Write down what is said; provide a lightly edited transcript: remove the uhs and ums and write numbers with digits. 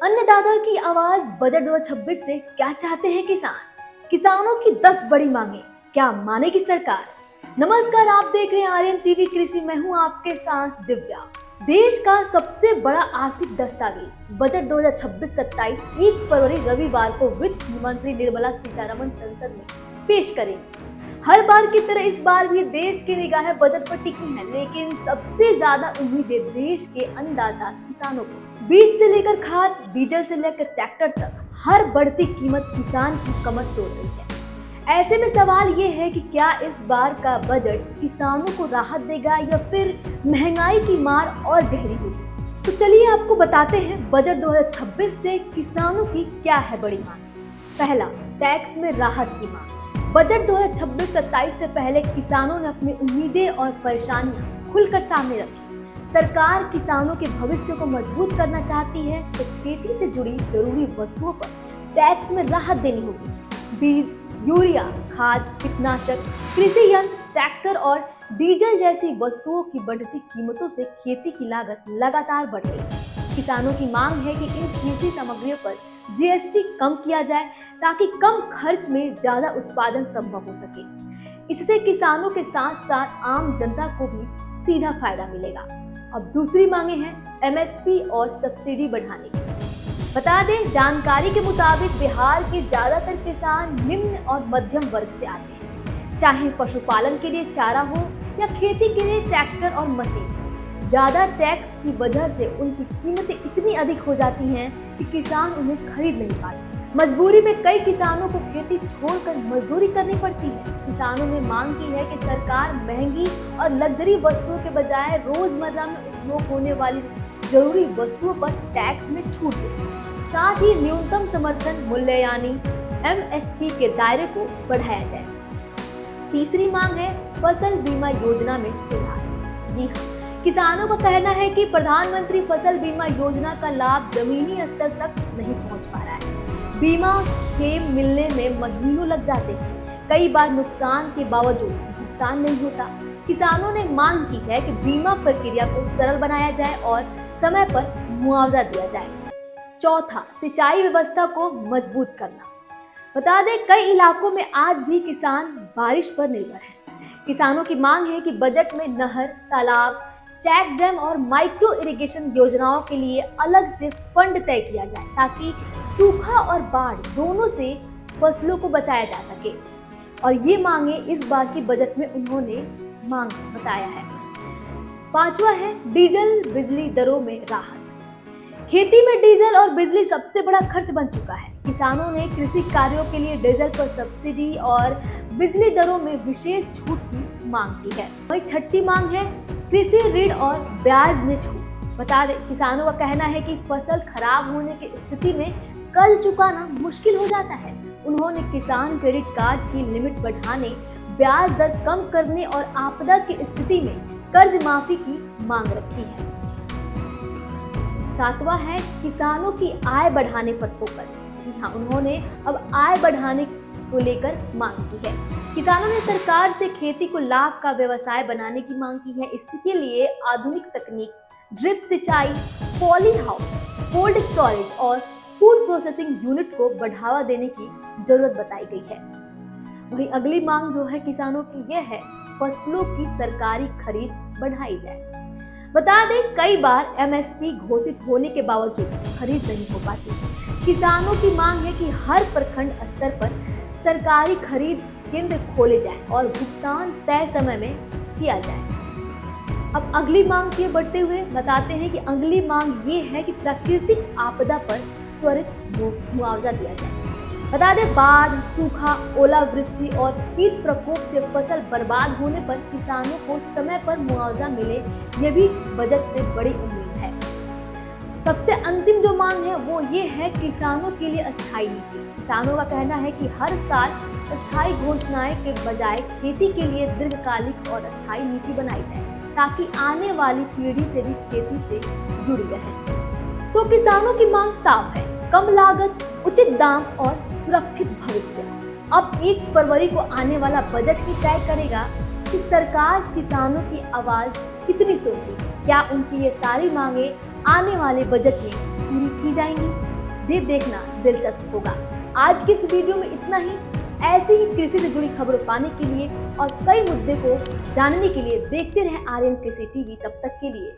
अन्नदाता की आवाज बजट 2026 से क्या चाहते हैं किसान? किसानों की 10 बड़ी मांगे क्या मानेगी सरकार? नमस्कार, आप देख रहे हैं आर्यन टीवी कृषि। मैं हूं आपके साथ दिव्या। देश का सबसे बड़ा आर्थिक दस्तावेज बजट 2026-27 1 फरवरी रविवार को वित्त मंत्री निर्मला सीतारमण संसद में पेश करेंगी। हर बार की तरह इस बार भी देश की निगाहें बजट पर टिकी हैं, लेकिन सबसे ज्यादा उम्मीदें देश के अन्नदाता किसानों को। बीज से लेकर खाद, डीजल से लेकर ट्रैक्टर तक हर बढ़ती कीमत किसान की कमर तोड़ रही है। ऐसे में सवाल ये है कि क्या इस बार का बजट किसानों को राहत देगा या फिर महंगाई की मार और गहरी होगी। तो चलिए आपको बताते हैं बजट 2026 से किसानों की क्या है बड़ी मांग। पहला, टैक्स में राहत की मांग। बजट 2026-27 से पहले किसानों ने अपनी उम्मीदें और परेशानियां खुलकर सामने रखी। सरकार किसानों के भविष्य को मजबूत करना चाहती है तो खेती से जुड़ी जरूरी वस्तुओं पर टैक्स में राहत देनी होगी। बीज, यूरिया, खाद, कीटनाशक, कृषि यंत्र, ट्रैक्टर और डीजल जैसी वस्तुओं की बढ़ती कीमतों से खेती की लागत लगातार बढ़ रही है। किसानों की मांग है कि इन कृषि सामग्रियों पर जीएसटी कम किया जाए ताकि कम खर्च में ज्यादा उत्पादन संभव हो सके। इससे किसानों के साथ साथ आम जनता को भी सीधा फायदा मिलेगा। अब दूसरी मांगे हैं एमएसपी और सब्सिडी बढ़ाने की। बता दें, जानकारी के मुताबिक बिहार के ज्यादातर किसान निम्न और मध्यम वर्ग से आते हैं। चाहे पशुपालन के लिए चारा हो या खेती के लिए ट्रैक्टर और मशीन, ज्यादा टैक्स की वजह से उनकी कीमतें इतनी अधिक हो जाती हैं कि किसान उन्हें खरीद नहीं पाते। मजबूरी में कई किसानों को खेती छोड़कर मजदूरी करनी पड़ती है। किसानों ने मांग की है कि सरकार महंगी और लग्जरी वस्तुओं के बजाय रोजमर्रा में उपयोग होने वाली जरूरी वस्तुओं पर टैक्स में छूट दे। साथ ही न्यूनतम समर्थन मूल्य यानी एमएसपी के दायरे को बढ़ाया जाए। तीसरी मांग है फसल बीमा योजना में सुधार। जी हाँ, किसानों का कहना है कि प्रधानमंत्री फसल बीमा योजना का लाभ जमीनी स्तर तक नहीं पहुंच पा रहा है। बीमा क्लेम मिलने में महीनों लग जाते हैं। कई बार नुकसान के बावजूद भुगतान नहीं होता। किसानों ने मांग की है कि बीमा प्रक्रिया को सरल बनाया जाए और समय पर मुआवजा दिया जाए। चौथा, सिंचाई व्यवस्था को मजबूत करना। बता दें, कई इलाकों में आज भी किसान बारिश पर निर्भर हैं। किसानों की मांग है कि बजट में नहर, तालाब, चेक डैम और माइक्रो इरिगेशन योजनाओं के लिए अलग से फंड तय किया जाए ताकि सूखा और बाढ़ दोनों से फसलों को बचाया जा सके। और ये मांगे इस बार की बजट में उन्होंने मांग बताया है। पांचवा है डीजल बिजली दरों में राहत। खेती में डीजल और बिजली सबसे बड़ा खर्च बन चुका है। किसानों ने कृषि कार्यों के लिए डीजल पर सब्सिडी और बिजली दरों में विशेष छूट की मांग की है। वही छठी मांग है कृषि ऋण और ब्याज में छूट। बता दें, किसानों का कहना है कि फसल खराब होने की स्थिति में कर्ज चुकाना मुश्किल हो जाता है। उन्होंने किसान क्रेडिट कार्ड की लिमिट बढ़ाने, ब्याज दर कम करने और आपदा की स्थिति में कर्ज माफी की मांग रखी है। सातवां है किसानों की आय बढ़ाने पर फोकस। जी हाँ, उन्होंने अब आय बढ़ाने को लेकर मांग की है। किसानों ने सरकार से खेती को लाभ का व्यवसाय बनाने की मांग की है। इसके लिए आधुनिक तकनीक, ड्रिप सिंचाई, पॉली हाउस, कोल्ड स्टोरेज और फूड प्रोसेसिंग यूनिट को बढ़ावा देने की जरूरत बताई गई है। वहीं अगली मांग जो है किसानों की यह है फसलों की सरकारी खरीद बढ़ाई जाए। बता दें, कई बार एमएसपी घोषित होने के बावजूद खरीद नहीं हो पाती। किसानों की मांग है कि हर प्रखंड स्तर पर सरकारी खरीद केंद्र खोले जाएं और भुगतान तय समय में किया जाए। अब अगली मांग की बढ़ते हुए बताते हैं कि अगली मांग ये है कि प्राकृतिक आपदा पर त्वरित मुआवजा दिया जाए। बता दें, बाढ़, सूखा, ओलावृष्टि और कीट प्रकोप से फसल बर्बाद होने पर किसानों को समय पर मुआवजा मिले, ये भी बजट से बड़ी उम्मीद है। सबसे अंतिम जो मांग है वो ये है किसानों के लिए अस्थायी नीति। किसानों का कहना है कि हर साल अस्थायी घोषणाएं के बजाय खेती के लिए दीर्घकालिक और अस्थायी नीति बनाई जाए ताकि आने वाली पीढ़ी से भी खेती से जुड़ी रहे। तो किसानों की मांग साफ है, कम लागत, उचित दाम और सुरक्षित भविष्य। अब 1 फरवरी को आने वाला बजट ही तय करेगा कि सरकार किसानों की आवाज कितनी सुनती है। क्या उनकी ये सारी मांगे आने वाले बजट में पूरी की जाएंगी? भी देखना दिलचस्प होगा। आज की इस वीडियो में इतना ही। ऐसी ही कृषि से जुड़ी खबरों पाने के लिए और कई मुद्दे को जानने के लिए देखते रहें आर्यन कृषि टीवी। तब तक के लिए